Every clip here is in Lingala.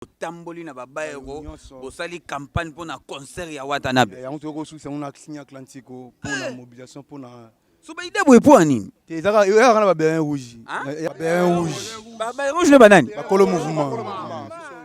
Tamboli na babaero bosali campagne pour na concert ya Watanabe. On te ressource on a signé Atlantico pour la mobilisation pour na Suba ide boy pour anini. Te zaka yo kana ba bien rouge. Bien rouge. Ba rouge le banani. Ba kolo mouvement.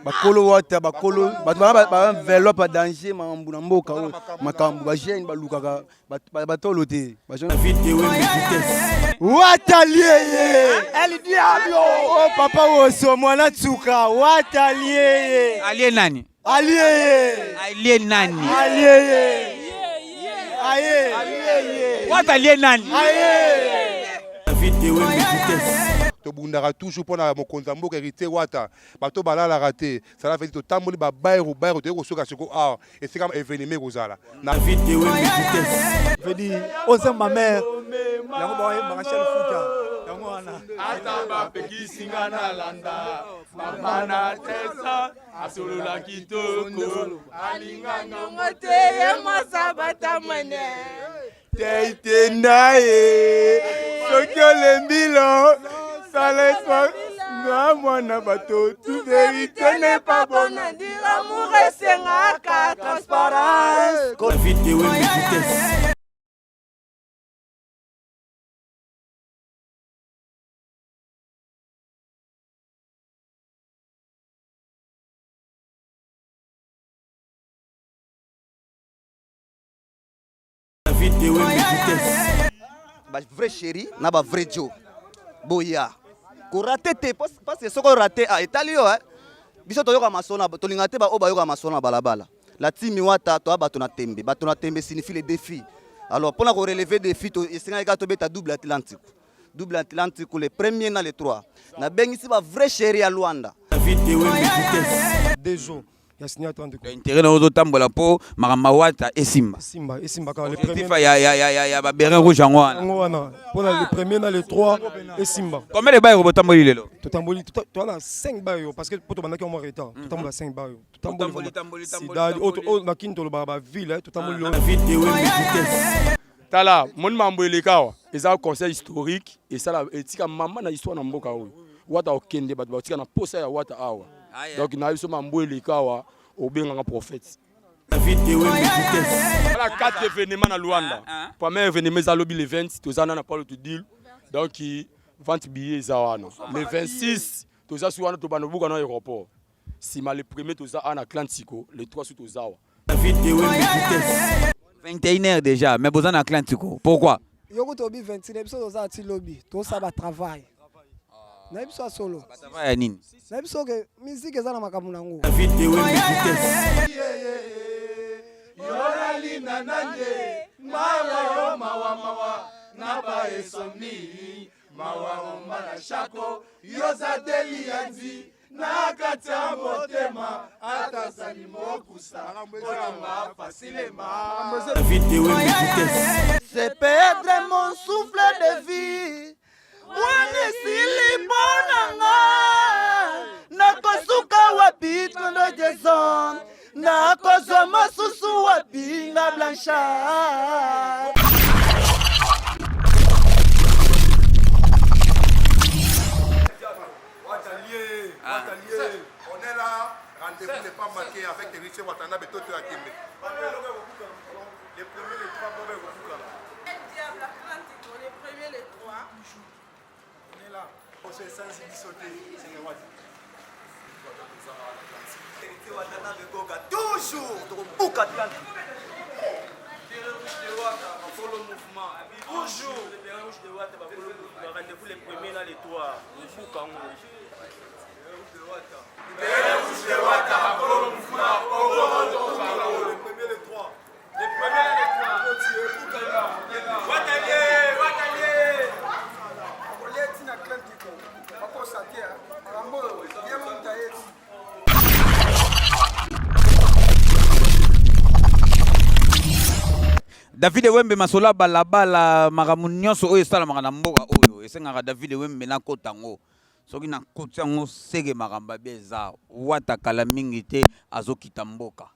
Ba kolo wata ba kolo ba enveloppe danger mambu na mboka makambu ba jeune ba lukaka ba tolote. Ba jeune vidéo vitesse. Watalié. El diablo. Oh papa woso mwana tsuka watalié. Allié nani? Allié. Allié nani? Allié. Aïe. Watalié nani? Aïe. Vidéo vitesse. Tobundaka toujours pour na mokonza mboka hérité wata bato balala raté ça la fait to tamboli ba bayro te ko soka siko ah et c'est comme événement kozala na vidéo vitesse veut dire on sent ma mère yango ba marachal futa yango wana ata ba peki singana landa mama tesa asolula kitoko alinganga mote masabata mane teite nae sokole mbilo. Mwana bateau, toute vérité n'est pas bonne. Dire l'amour et c'est un transparence. Quand vidéo vitesse. Vidéo vitesse. Ba vrai chéri, na ba vrai Joe. Boya. Ko raté te parce que soko raté a italio biso to yoka masona to lingate ba oba yoka masona balabala la timi wata to ba to na tembe signifie les défis alors pour na ko relever défis to esinga ka to beta double atlantique les premiers na les trois na bengisi ba vrai chéri ya Luanda vidéo vitesse déjà ya signé Atlantico intérêt na ozo tambola po makamba wata esimba ka le premier ya ba berin rouge wana pour le premier na les trois esimba combien de bails tamboli lelo to tamboli to na 5 bails parce que poto bandaki en retard to tambola 5 bails to tamboli sidali auto na kinto lo ba ville to tamboli lo vidéo vitesse tala mon mambo elekawa eza conseil historique et ça la etika mama na histoire na mboka oyo wata okende bato batika na posa ya wata awa donc na biso mambo elekawa obenganga prophète vidéo vitesse voilà 4 événements na Luanda premier événement za lobby le 20 tozana na parle to deal donc vente billet za wana le 26 toza suwana to banobuka na aéroport sima le premier toza en Atlantico le 3 sous tozawa vidéo vitesse 21h déjà mais bozana Atlantico pourquoi yoko tobi 26 episode toza ti lobby to sa ba travail na biso solo travail ya nini na biso ke musique eza na makambo nango vidéo vitesse yorali na nande mawa na ba esomni mawa na shako yoza deli yanzi na kata motema atazali mokusa ona facilement vidéo vitesse c'est perdre mon souffle de vie. Wani silibonanga nakosuka wapi tondo jason nakozoma susu wapi na blanchard Watalié on est là rendez-vous n'est pas marqué avec Héritier Watanabe Toto Akembe les premiers les trois mauvais les premiers les trois. on est là c'est sensibiliser c'est le Wata Héritier Watanabe Goga toujours tokobuka Atlantique le mouvement. Toujours. Les rouges de Wata, rendez-vous les premiers là, les trois. les rouges de Wata, le mouvement, les premiers les trois. Les premiers les trois. Watalié. David Wembe masola balabala makamu nyonso oyo esalamaka na mboka oyo esengaka David Wembe na kotango soki na kotango sege makamba beza wata kala mingi te azokita mboka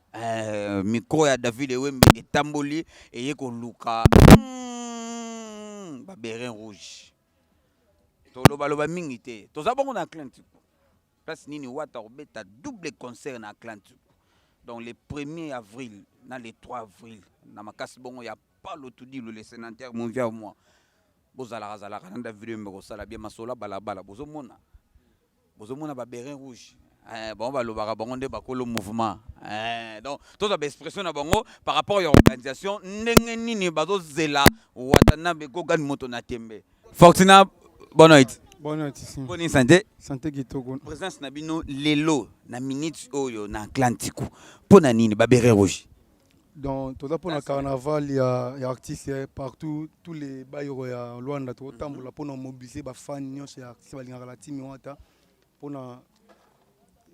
micro ya David Wembe etamboli eye koluka ba berin rouge toloba loba mingi te toza bongo na Atlantique place nini wata obeta double concert na Atlantique. Donc le 1er avril na le 3 avril na makasi bongo ya Paulo Tudilo le sénateur monvia moi. Bozala zala kana video mbeko sala bien masola balabala bozomona. Bozomona ba bérin rouge. Bon ba lobaka bango nde bakolo mouvement. Donc toute expression na bango par rapport à l'organisation ndenge nini bazozela watana beko gan moto na tembe. Fortuna bonne nuit. Bonne nuit ici. Bonne santé. Santé kitoko. Présence na bino lelo na minute oyo na Atlantique. Pona nini ba bérin rouge. Donc, tout pour le carnaval, il y a artistes partout, tous les bailleurs à Luanda, tout autant pour mobiliser les fans, les artistes, les team, pour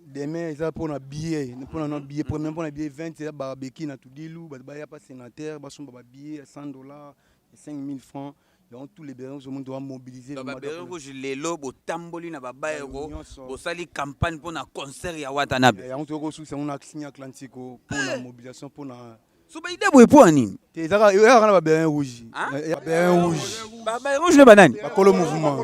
demain, ils pour un billet, pour un billet, pour un billet 20, il y a barbecue, tout dilou, il y a pas sénateur, il y a billet $100, 5 000 francs. Donc tous les bénévoles au monde doivent mobiliser. Donc les bénévoles les lobes tamboli na babaero, au sali campagne pour un concert ya Watanabe. Et on te reçoit c'est un action Atlantique pour la mobilisation pour la. Soba idée boye pour nini? T'es ça il y a un bénévole rouge. Bénévole rouge. Bénévole rouge le banane. Bakolo mouvement.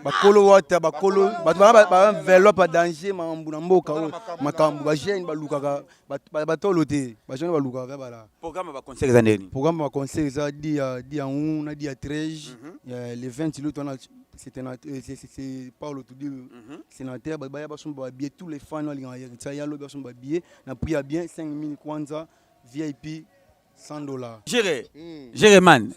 Bakolo wata bakolo ba enveloppe danger mambuna mboka makambu ba jeune baluka ba tolote ba jeune baluka bala. Programme ba concert za ndeni. Programme ba concert za dia 1 na dia 13 les 20 l'autre c'est Paulo Tudilo sénateur ba ba somba billet tous les fans wali ngaya ya lo ba somba billet na prix bien 5 000 kwanza VIP $100. Géré man.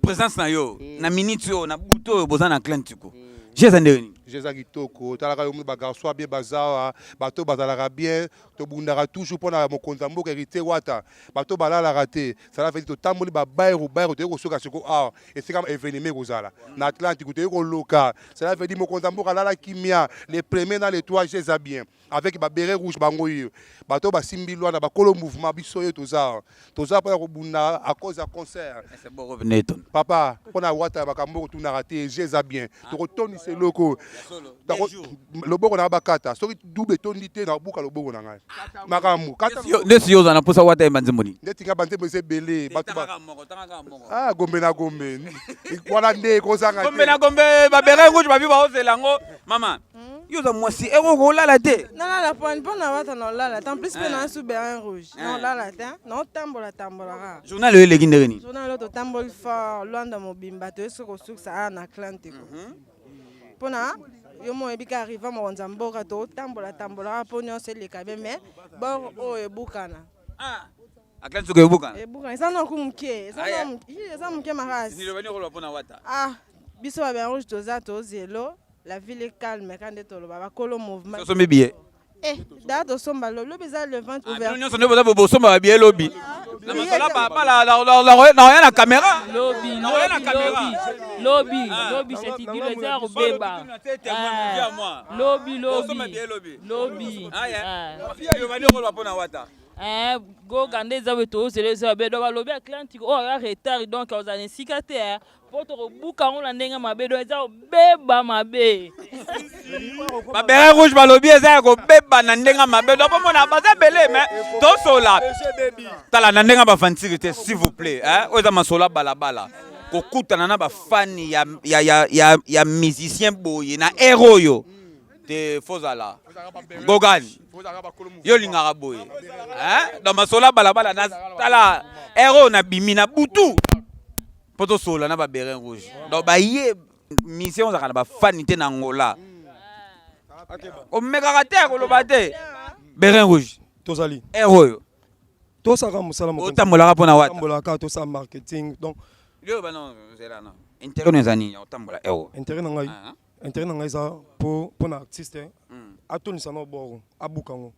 Présence na yo na minute yo na buto yo bozana Atlantique. Jésus ndeni. Jésus kitoko talaka yo ba garçon bien bazar bato bazalaka bien to bundaka toujours pona mokonza mboka hérité wata bato balala raté ça veut dire to tamboli ba bairo to ko soka siko ah et c'est comme événement kozala na Atlantique to ko loka ça veut dire mokonza mboka lala kimia les premiers dans les 3 Jésus bien avec ba béret rouge bango yo bato ba simbilwa na ba kolo mouvement biso yo toza pona ko bunda à cause à concert c'est bon revenez ton papa pona wata ba kambo to na raté Jésus bien to ko toni c'est loko loboko na bakata soki double tondité na buka loboko na ngai makamu kata nesi yo na posa wata emanzemoni ndeti nga banzembo ese belé bato ah gombe na gombe wana nde kozanga gombe na gombe ba bere rouge ba bi ba ozelango mama yo za mwasi ero ko lala te na la point na wata na lala en plus pe na souberin rouge non lala te non tambola ka journal yo leki ndeni journal yo to tambol fort Luanda mobimba to esoko suksa na Atlantique pona yo mo ebika arriva mo nzamboka to tambola ponyo se le kabe mais bor o ebukana Atlantique ebukana ça non kumke ça mke marasi ni le venir ko pona wata biso ba bien rouge to zelo la ville est calme quand to lo ba kolo mouvement so me billet date somba lo beza le 20 ouvert non so ne boza somba billet lobby na masola papa la na caméra lobby c'est dit le zéro beba lobby yo venir ko pona wata go gande za weto seleza bedo ba lobby Atlantique o ya retard donc aux années sikate poto buka on la ndenga mabedo eza beba mabe ba bere rouge ba lobby eza ko beba na ndenga mabedo po mona baza belé mais to sola tala na ndenga ba fantirité s'il vous plaît o eza masola balabala ko kutana na ba fan ya musicien boye na héros yo te fozala gogani yo lingaka boye dans masola balabala na tala héros na bimi na butu poto sola na ba bérin rouge donc ba yé mission za kana ba fanité na ngola o meka te ko lo bate bérin rouge tozali héros yo to saka musala mo otambola pona wata tambola ka to sa marketing donc yo ba non c'est là non intérêt nous ani otambola héros intérêt na ngai za pour na artiste atoni sana boro abukango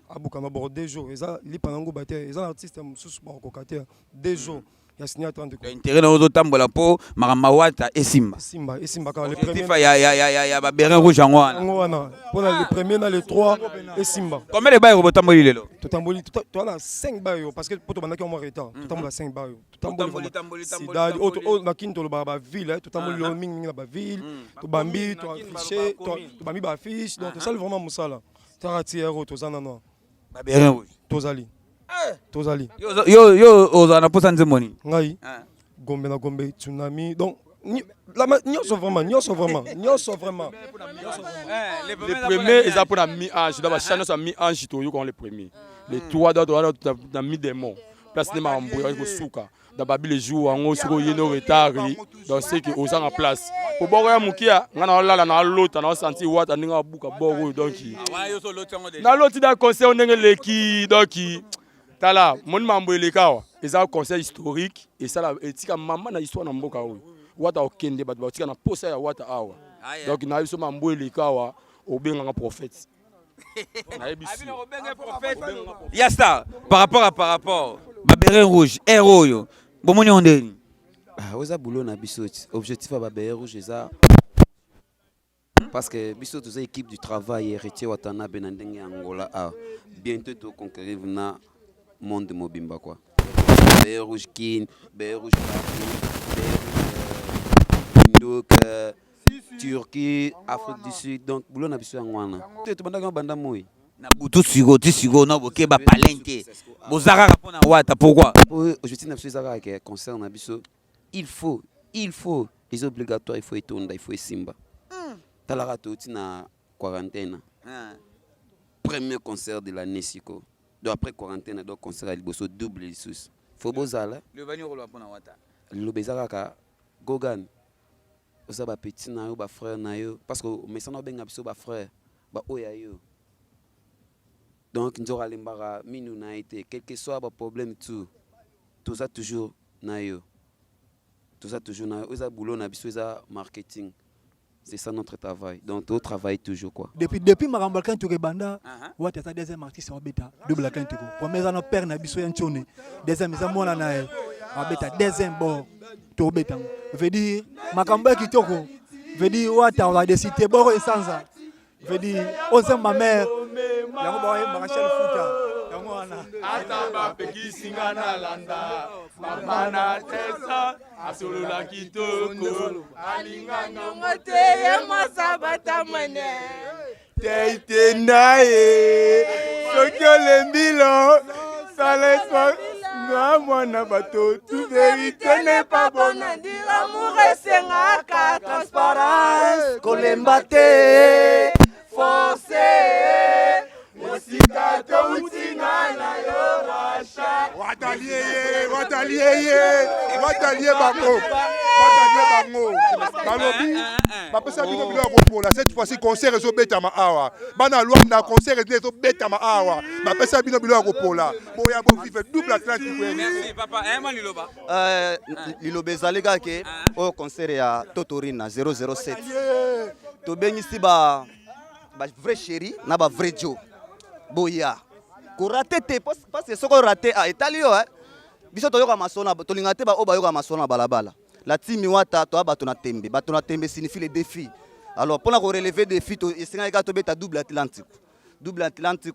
abukana boro 2 jours eza lipanango bate eza artiste mususu ba ko kater 2 jours ya signé 30 ko intérêt na ozo tambola po makamba wata esimba ka le premier ya ba bérin rouge wana pour le premier na le 3 esimba combien de bails tamboli lelo to tamboli to na 5 bails parce que poto bandaki en retard to tambola 5 bails to tamboli na kinto lo ba ville to tamboli lo mingi na ba ville to bambi to afficher to bambi ba affiche donc ça vraiment musala taratiero to zana no ba bérin rouge tozali yo ozana posa nzemoni ngai gombe na gombe tsunami donc nyonso vraiment. Les premiers, ils ont pour la mi-ange. Dans la chaîne, c'est mi-ange, ils ont les premiers. Les trois, dans mi-démon. Place de Mambo, il y a Souka. Dans Babi les jours, on a eu un retard. Donc c'est qu'ils sont en place. Pour boire un moukia, on a là l'autre, on a senti what, on a beaucoup de boire. Donc, dans l'autre, dans le conseil, on a l'équipe. Donc, t'as là, mon Mambo et les cas, ils ont un conseil historique. Et ça, c'est comme maman dans l'histoire de Mboka. Wata okende bat batika na posa ya wata awa. Donc na biso mambo elikawa obenga prophète. Yasta par rapport ba béret rouge héros yo. Bomoni ondeni. Ah oza boulot na biso objectif ba béret rouge ça parce que biso tous équipe du travail héritier watana benandenge Angola a bientôt to conquérir na monde mobimba quoi. Béret rouge kin, béret rouge donc Turquie, Afrique du Sud, donc boulot na biso ngwana. Tu bandaka banda moi. Na butu sigo na boke ba palenke. Bozaka pona wata pourquoi? Objectif na biso zaka que concerne na biso, il faut, les obligatoires, il faut etonda, il faut simba. Talara toti na quarantaine. Premier concert de l'année siko. Donc après quarantaine, donc concert à Liboso double sous. Faut bozala. Le bani rolo pona wata. Le bezaka Gogan. Oza ba petit na yo ba frère na yo parce que mais ça na benga biso ba frère ba oya yo donc nzora lembara minu na été quel que soit ba problème tout ça toujours na yo oza boulot na biso oza marketing, c'est ça notre travail, donc on travaille toujours quoi. Depuis Maramba quand tu rebanda ouais tu as deuxième artiste en bêta double la quand premier ça no père na biso yanchone deuxième ça mona na en bêta deuxième bon to bêta veut dire makamba kitoko veut dire wata on a décidé boro essence veut dire on aime ma mère yango ba marachal futa yango ana ata ba peki singana landa mama tesa asolula kitoko alinga ngote ye masabata mane teite nae sokyo lembilo sale mwana bato, toute vérité n'est pas bonne. L'amour c'est un transparence. Kolembate, forcé. Osikato utina na yorasha. Wataliye bango. Balobi, bapesa bino bilo kopola cette fois-ci concert ezo betama awa. Bana Luanda concert ezo betama awa. Bapesa bino bilo kopola. Boya bo vive double Atlantique. Merci papa. Liloba. Liloba zalega ke au concert ya Totorina 007. To bengisi ba vrai chéri na ba vrai Joe. Boya. Ko raté te parce que soko raté a Italio biso to yoka masona to lingate ba oba yoka masona balabala. La team wata to batona tembe signifie les défis. Alors pour la relever des défis to esinga ka to beta double Atlantique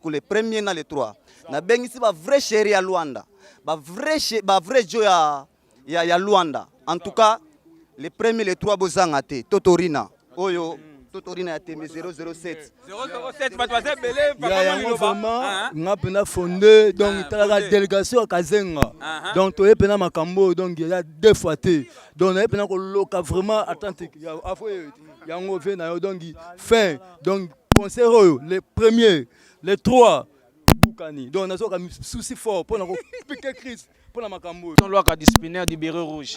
les premiers na les trois na bengisi ba vrai chéri ya Luanda ba vrai Joe ya Luanda. En tout cas les premiers les trois bozanga te Totorina oyo Totorina ya tembe 007 mademoiselle Belé papa Liloba nga pena fondé donc la délégation kazenga donc to pena makambo donc il y a deux fois té donc na pena ko loka vraiment authentique ya ngo ve na donc fin donc concert les premiers les trois bukani donc na so ka souci fort pour na ko piquer Christ pour la makambo son loi disciplinaire du béret rouge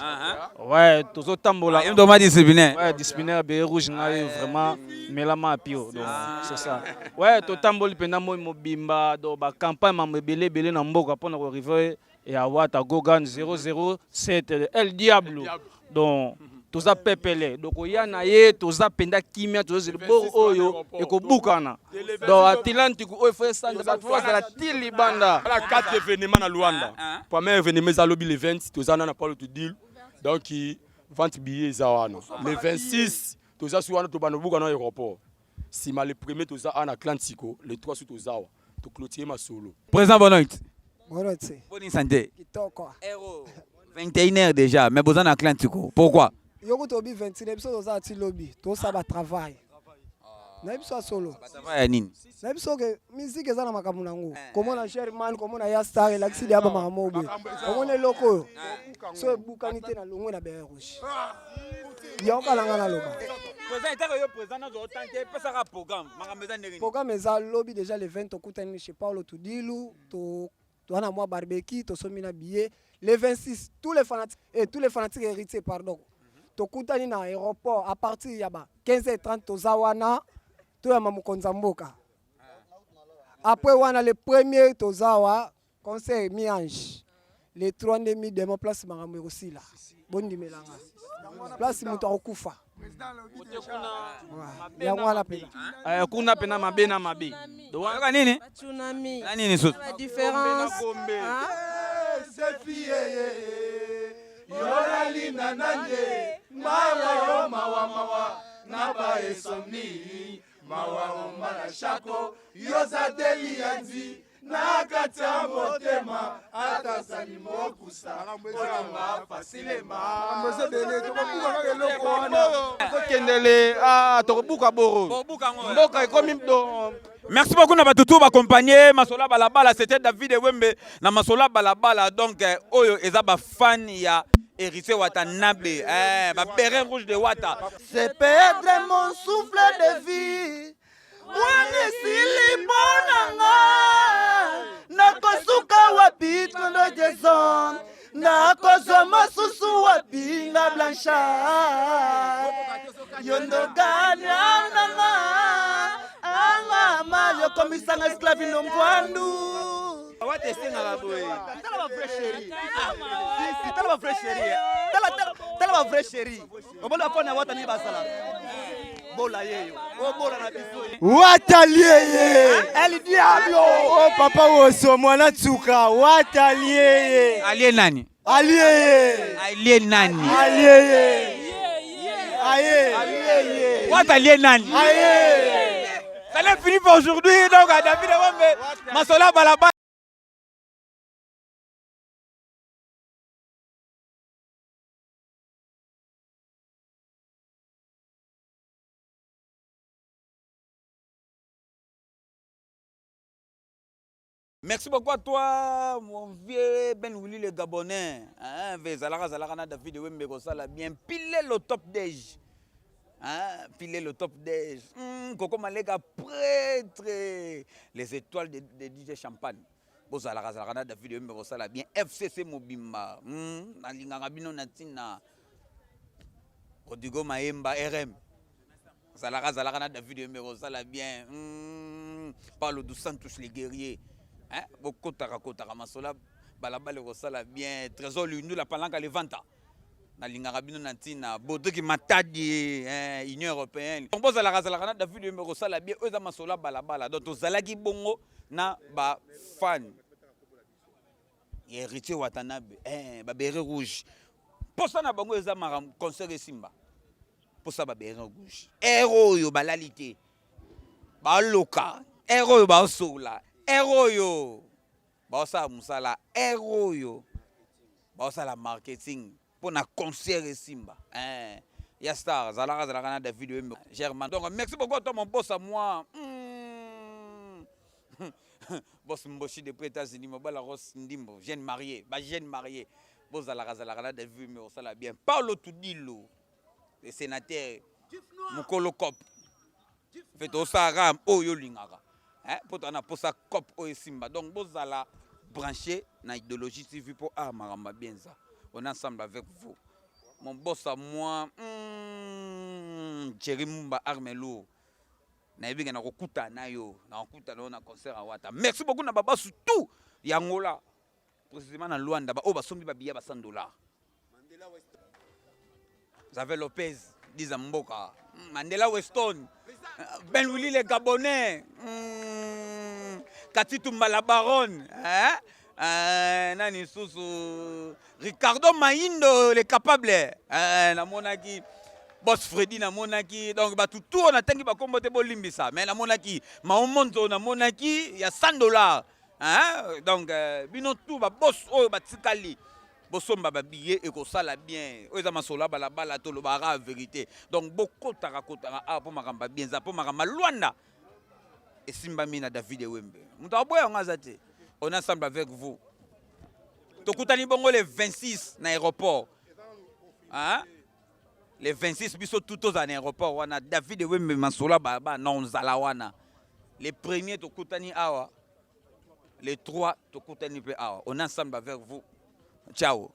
ouais tozo tambola un dommage disciplinaire ouais disciplinaire béret rouge na vraiment melama pio donc c'est ça ouais to tamboli pena mo mobimba do ba campagne ma belé na mboka pour na arriver et avoir ta Gogan 007 El Diablo donc toza pepele donc oyana ye toza penda kimia toza bor oyo ekobukana donc Atlantique oyo fait ça ba fois la tili banda la 4 événements na Luanda premier événement za lobby le 20 toza na pas le deal donc vente billet za wana le 26 toza suwana to banobuka na aéroport si mal le premier toza en Atlantique le 3 sous toza to clôturer ma solo présent bonne Bonne santé kitoko héros 21h déjà mais besoin d'Atlantique pourquoi Yoko tobi 26 episode oza ti lobby to ça va travail na biso solo batava nini na biso ke musique eza na makambo nango komona Sherman komona Yastar elakisi ya ba makambo boye komona eloko oyo so ebukani te na longwe na bere rouge yokalanga na loba programme eza lobi déjà le 20 tokutani chez Paulo Tudilu toana mwa barbecue tosomi na billet le 26 tous les fanatiques héritiers pardon tokutani na aéroport à partir ya ba 15h30 toza wana toyama mokonzi mboka après wana le premier toza wa concert mi-ange le 3 demi demo place makambo ekosila bondimelanga place moto akokufa yango wana pena kuna pena mabe na mabe oyoka nini tsunami na nini susu la différence yolalina nanje mawa mawa na ba esomni mawa na shako yozadeli yanzi na kata motema atasani mokusa olanga fasilema mose bele tokobuka ka eloko wana kokendele tokobuka boro mboka ekomi do. Merci beaucoup na batutu accompagné Masola Balabala, c'était David Wembe na Masola Balabala, donc oyo eza ba fan ya Héritier Watanabe, ba béret rouge de Wata. C'est perdre mon souffle de vie. Wani siliponanga nakosuka wapi tondo Jason nakozoma susu wapi na Blanchard yondo ganya nanga anga mayo komisanga esclave no mwandu Wata esenga la boy. Tala ba vraie chérie. Tala ba vraie chérie. Tala ba vraie chérie. Obola fona Wata ni basala. Bola yeyo. O bola na biso. Wata lieye. El diablo. Oh papa woso mwana tsuka. Wata lieye. Alie nani? Alieye. Alie nani? Alieye. Aye. Alieye. Wata alie nani? Aye. Ça n'est fini pour aujourd'hui, donc à David Wembe, Masola Balabala. Merci beaucoup à toi, mon vieux Ben Willy le Gabonais. Zalaka na David Wembe Kosala bien pilé le top déj. Pilé le top déj. Coco Malega prêtre. Les étoiles de DJ Champagne. Zalaka na David Wembe Kosala bien FCC Mobimba. Nalinga bino natina. Rodrigo Maemba RM. Zalaka na David Wembe Kosala bien. Paulo dos Santos les guerriers. Beaucoup de Masola Balabala Rosala bien trésor l'Union la palanque Levanta na lingarabino nantina Bodeki Matadi Union européenne on pose la razalana David Wembe Rosala bien eux Masola Balabala donc ozalaki bongo na ba fan Héritier Watanabe ba béret rouge pour ça na bango eza maram concert Simba pour ça ba béret rouge héros yo balalité ba loka héros yo ba sola héros yo baosa musala héros yo baosa la marketing pour na concert Simba Yastar zalaka na David Wembe Germain donc merci beaucoup toi mon boss à moi boss mboshi de États-Unis mobala Ross Ndimbo jeune marié boss zalaka na David Wembe osala bien Paulo Tudilu le sénateur Mukolo Kop fait osara oyo lingaka pour ton aposa cop au Simba donc bozala branché na idéologie TV pour maramba bien ça on est ensemble avec vous mon boss à moi Thierry Mumba Armelo na ebi na kokuta na yo na kokuta na concert à Wata merci beaucoup na baba surtout yangola précisément na Luanda ba o ba sombi ba biya ba $100 Xavier Lopez Dizamboka Mandela Weston Ben Willy le Gabonais Katitu Malabaron nani susu Ricardo Maindo le capable na monaki boss Freddy na monaki donc ba tout on atangi ba kombo te bolimbisa mais na monaki Maomonzo na monaki ya $100 donc bino tout ba boss oyo batikali bosomba ba billet et ko sala bien oza masola bala bala to lo bara vérité donc bokotaka kotaka a po makamba bien za po makamba Luanda et simba mina David Wembe muta boya ngazate on est ensemble avec vous tokutani bongo le 26 na aéroport hein les 26 biso tout aux aéroport wana David Wembe masola baba non zala wana les premiers tokutani awa les 3 tokutani pe awa on est ensemble avec vous. Ciao.